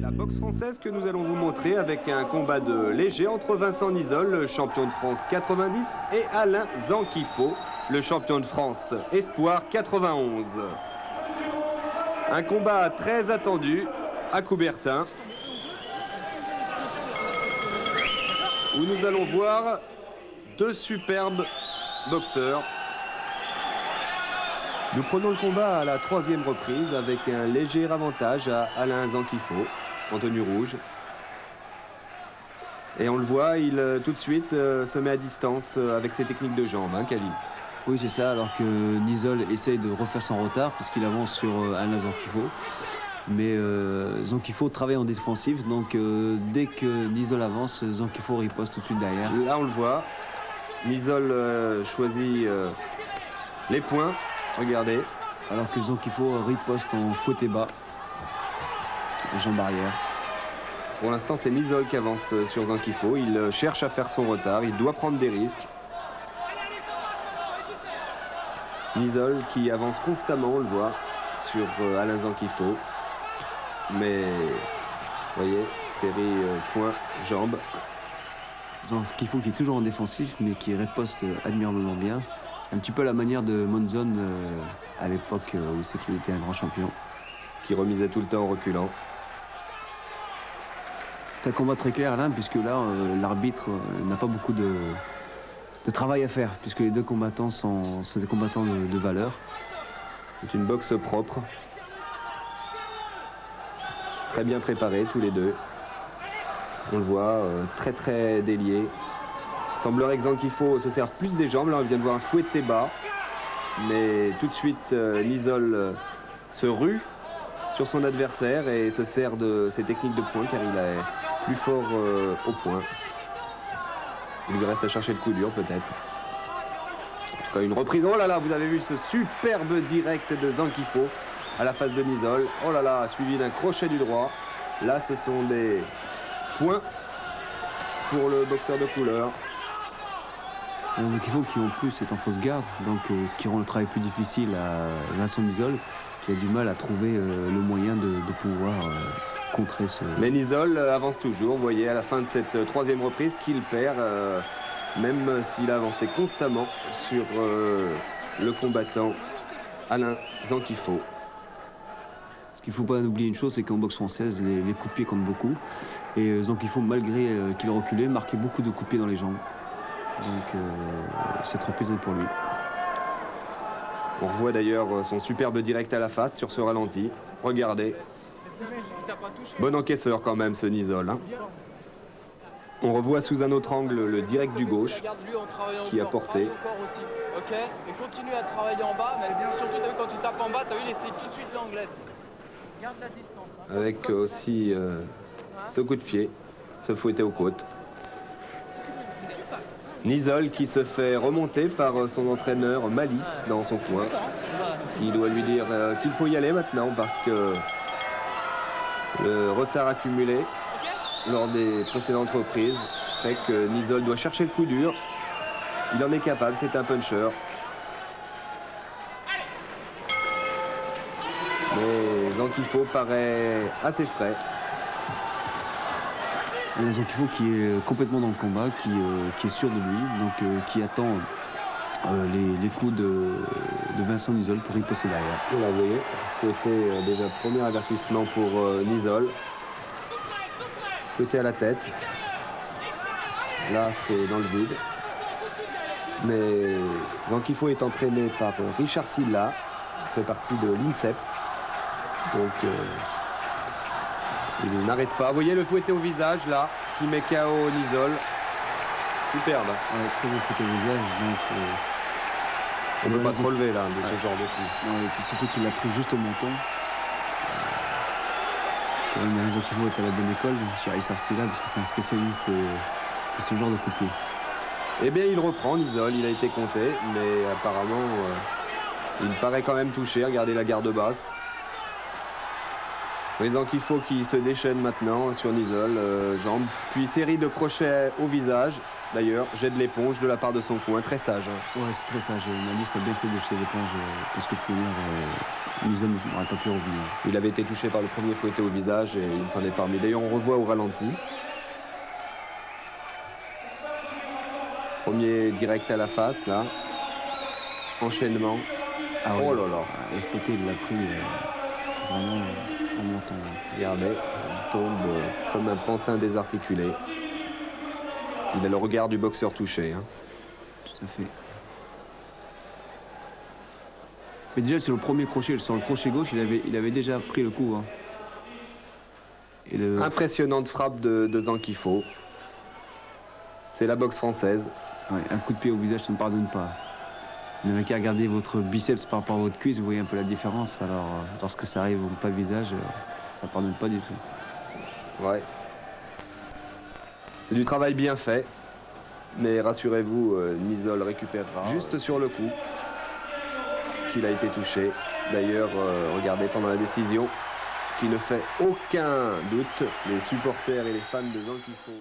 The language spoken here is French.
La boxe française que nous allons vous montrer avec un combat de léger entre Vincent Nisol, le champion de France 90, et Alain Zankifo, le champion de France Espoir 91. Un combat très attendu à Coubertin, où nous allons voir deux superbes boxeurs. Nous prenons le combat à la 3e reprise avec un léger avantage à Alain Zankifo en tenue rouge. Et on le voit, il tout de suite se met à distance avec ses techniques de jambes, hein, Kali. Oui, c'est ça, alors que Nisol essaye de refaire son retard puisqu'il avance sur Alain Zankifo. Mais Zankifo travaille en défensive, donc dès que Nisol avance, Zankifo riposte tout de suite derrière. Là, on le voit. Nisol choisit les points. Regardez. Alors que Zankifo riposte en fouetté bas, jambe arrière. Pour l'instant, c'est Nisol qui avance sur Zankifo. Il cherche à faire son retard. Il doit prendre des risques. Nisol qui avance constamment, on le voit, sur Alain Zankifo. Mais, vous voyez, série point, jambe. Zankifo qui est toujours en défensif, mais qui riposte admirablement bien. Un petit peu à la manière de Monzon à l'époque où c'est qu'il était un grand champion. Qui remisait tout le temps en reculant. C'est un combat très clair, Alain, puisque là, l'arbitre n'a pas beaucoup de travail à faire, puisque les deux combattants sont des combattants de valeur. C'est une boxe propre. Très bien préparés, tous les deux. On le voit, très très délié. Il semblerait que Zankifo se serve plus des jambes. Là, on vient de voir un fouetté bas. Mais tout de suite, Nisol se rue sur son adversaire et se sert de ses techniques de poing car il est plus fort au point. Il lui reste à chercher le coup dur peut-être. En tout cas, une reprise. Oh là là, vous avez vu ce superbe direct de Zankifo à la face de Nisol. Oh là là, suivi d'un crochet du droit. Là, ce sont des points pour le boxeur de couleur. Zankifo qui en plus est en fausse garde, donc ce qui rend le travail plus difficile à Vincent Nisol, qui a du mal à trouver le moyen de pouvoir contrer ce... Mais Nisol avance toujours, vous voyez, à la fin de cette 3e reprise qu'il perd, même s'il a avancé constamment sur le combattant Alain Zankifo. Ce qu'il ne faut pas oublier une chose, c'est qu'en boxe française, les coups de pied comptent beaucoup. Et Zankifo, malgré qu'il reculait, marquait beaucoup de coups de pied dans les jambes. Donc c'est trop pesant pour lui. On revoit d'ailleurs son superbe direct à la face sur ce ralenti. Regardez. Bon encaisseur quand même ce Nisol. Hein. On revoit sous un autre angle le direct du gauche qui a porté. Ok, et continue à travailler en bas, mais surtout t'as vu quand tu tapes en bas, t'as vu, essaye tout de suite l'anglaise. Garde la distance. Hein. Avec aussi ce coup de pied, ce fouetté aux côtes. Nisol qui se fait remonter par son entraîneur Malice dans son coin. Il doit lui dire qu'il faut y aller maintenant parce que le retard accumulé lors des précédentes reprises fait que Nisol doit chercher le coup dur. Il en est capable, c'est un puncher. Mais Zankifo paraît assez frais. Zankifo qui est complètement dans le combat, qui est sûr de lui, donc qui attend les coups de Vincent Nisol pour riposter derrière. Voilà, vous voyez, fouetté déjà premier avertissement pour Nisol. Fouetté à la tête. Là, c'est dans le vide. Mais Zankifo est entraîné par Richard Silla, fait partie de l'INSEP. Donc, il n'arrête pas. Vous voyez le fouetté au visage, là, qui met KO Nisol. Superbe. Ouais, très beau fouetté au visage. Donc, on ne peut pas se relever, là, de ce genre de coup. Et puis surtout qu'il l'a pris juste au menton. Quand même, Zankifo est à la bonne école, chez Richard Silla, parce que c'est un spécialiste de ce genre de coup de pied. Eh bien, il reprend, Nisol. Il a été compté, mais apparemment, il paraît quand même touché. Regardez la garde basse. Zankifo qui se déchaîne maintenant sur Nisol, jambes, puis série de crochets au visage. D'ailleurs, jette l'éponge de la part de son coin, très sage. Hein. Ouais, c'est très sage. Malice a bien fait de jeter l'éponge parce que de toute manière, Nizol n'aurait pas pu revenir. Il avait été touché par le premier fouetté au visage et il s'en est parmi. D'ailleurs, on revoit au ralenti. Premier direct à la face, là. Enchaînement. Ah ouais, Oh là là. Le fouetté, il l'a pris vraiment en montant. Regardez, il tombe comme un pantin désarticulé. Il a le regard du boxeur touché. Hein. Tout à fait. Mais déjà, sur le premier crochet, sur le crochet gauche, il avait déjà pris le coup. Hein. Et Impressionnante frappe de Zanquifo. C'est la boxe française. Ouais, un coup de pied au visage, ça ne pardonne pas. Vous n'avez qu'à regarder votre biceps par rapport à votre cuisse, vous voyez un peu la différence. Alors, lorsque ça arrive au pas visage, ça ne pardonne pas du tout. Ouais. C'est du travail bien fait. Mais rassurez-vous, Nizol récupérera juste sur le coup qu'il a été touché. D'ailleurs, regardez pendant la décision, qui ne fait aucun doute, les supporters et les fans de Zanquifo.